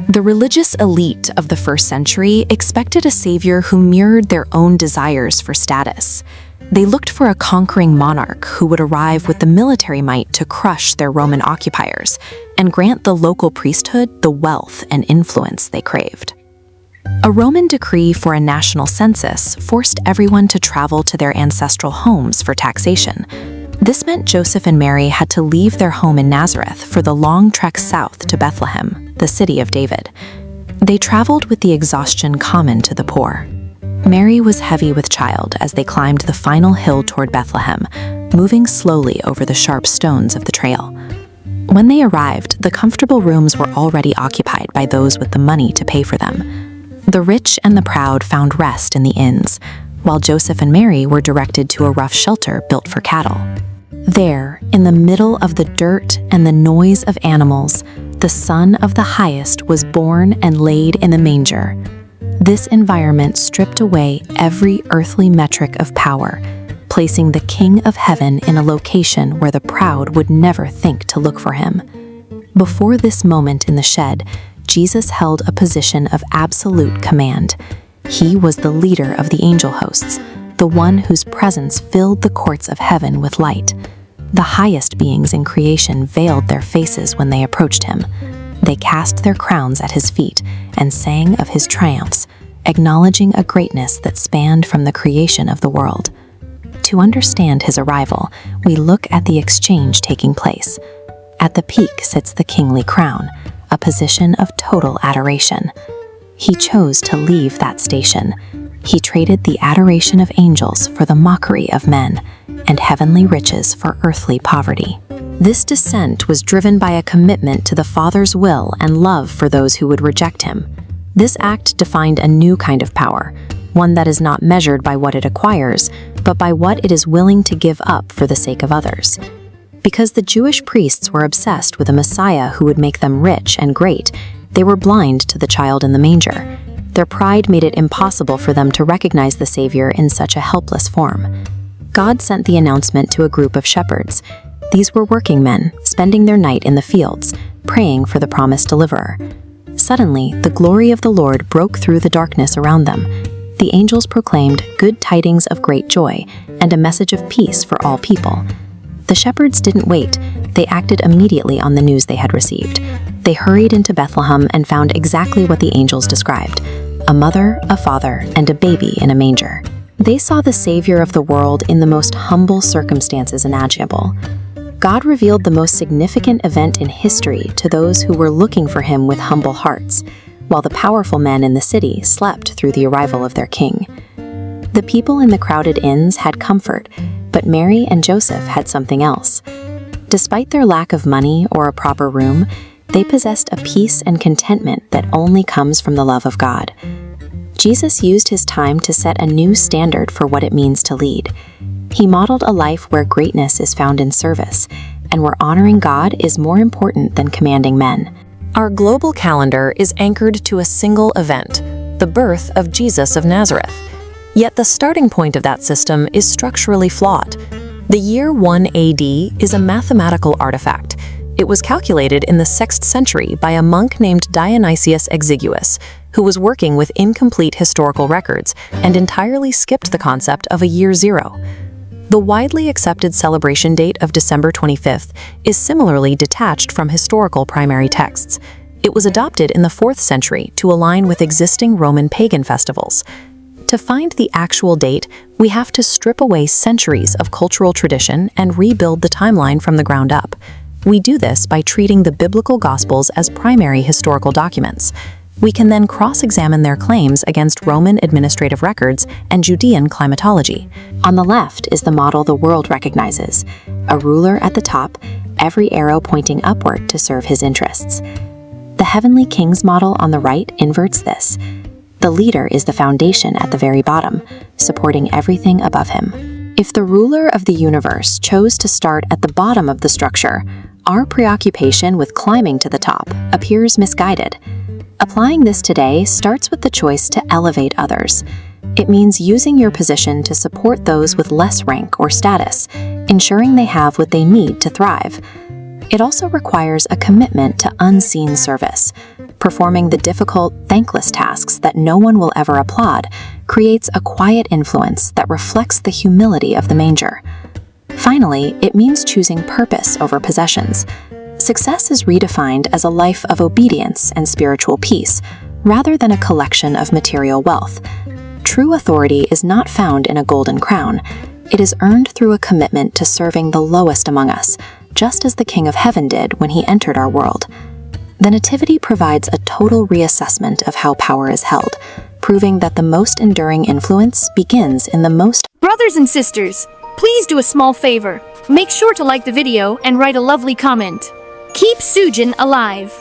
The religious elite of the first century expected a savior who mirrored their own desires for status. They looked for a conquering monarch who would arrive with the military might to crush their Roman occupiers and grant the local priesthood the wealth and influence they craved. A Roman decree for a national census forced everyone to travel to their ancestral homes for taxation. This meant Joseph and Mary had to leave their home in Nazareth for the long trek south to Bethlehem, the city of David. They traveled with the exhaustion common to the poor. Mary was heavy with child as they climbed the final hill toward Bethlehem, moving slowly over the sharp stones of the trail. When they arrived, the comfortable rooms were already occupied by those with the money to pay for them. The rich and the proud found rest in the inns, while Joseph and Mary were directed to a rough shelter built for cattle. There, in the middle of the dirt and the noise of animals, the Son of the Highest was born and laid in the manger. This environment stripped away every earthly metric of power, placing the King of Heaven in a location where the proud would never think to look for him. Before this moment in the shed, Jesus held a position of absolute command. He was the leader of the angel hosts, the one whose presence filled the courts of heaven with light. The highest beings in creation veiled their faces when they approached him. They cast their crowns at his feet and sang of his triumphs, acknowledging a greatness that spanned from the creation of the world. To understand his arrival, we look at the exchange taking place. At the peak sits the kingly crown, a position of total adoration. He chose to leave that station. He traded the adoration of angels for the mockery of men, and heavenly riches for earthly poverty. This descent was driven by a commitment to the Father's will and love for those who would reject him. This act defined a new kind of power, one that is not measured by what it acquires, but by what it is willing to give up for the sake of others. Because the Jewish priests were obsessed with a Messiah who would make them rich and great, they were blind to the child in the manger. Their pride made it impossible for them to recognize the Savior in such a helpless form. God sent the announcement to a group of shepherds. These were working men, spending their night in the fields, praying for the promised deliverer. Suddenly, the glory of the Lord broke through the darkness around them. The angels proclaimed good tidings of great joy and a message of peace for all people. The shepherds didn't wait. They acted immediately on the news they had received. They hurried into Bethlehem and found exactly what the angels described: a mother, a father, and a baby in a manger. They saw the Savior of the world in the most humble circumstances imaginable. God revealed the most significant event in history to those who were looking for him with humble hearts, while the powerful men in the city slept through the arrival of their king. The people in the crowded inns had comfort, but Mary and Joseph had something else. Despite their lack of money or a proper room, they possessed a peace and contentment that only comes from the love of God. Jesus used his time to set a new standard for what it means to lead. He modeled a life where greatness is found in service, and where honoring God is more important than commanding men. Our global calendar is anchored to a single event, the birth of Jesus of Nazareth. Yet the starting point of that system is structurally flawed. The year 1 AD is a mathematical artifact. It was calculated in the 6th century by a monk named Dionysius Exiguus, who was working with incomplete historical records and entirely skipped the concept of a year zero. The widely accepted celebration date of December 25th is similarly detached from historical primary texts. It was adopted in the 4th century to align with existing Roman pagan festivals. To find the actual date, we have to strip away centuries of cultural tradition and rebuild the timeline from the ground up. We do this by treating the biblical Gospels as primary historical documents. We can then cross-examine their claims against Roman administrative records and Judean climatology. On the left is the model the world recognizes: a ruler at the top, every arrow pointing upward to serve his interests. The heavenly king's model on the right inverts this. The leader is the foundation at the very bottom, supporting everything above him. If the ruler of the universe chose to start at the bottom of the structure, our preoccupation with climbing to the top appears misguided. Applying this today starts with the choice to elevate others. It means using your position to support those with less rank or status, ensuring they have what they need to thrive. It also requires a commitment to unseen service. Performing the difficult, thankless tasks that no one will ever applaud creates a quiet influence that reflects the humility of the manger. Finally, it means choosing purpose over possessions. Success is redefined as a life of obedience and spiritual peace, rather than a collection of material wealth. True authority is not found in a golden crown. It is earned through a commitment to serving the lowest among us, just as the King of Heaven did when he entered our world. The Nativity provides a total reassessment of how power is held, proving that the most enduring influence begins in the most. Brothers and sisters, please do a small favor. Make sure to like the video and write a lovely comment. Keep Sujan alive.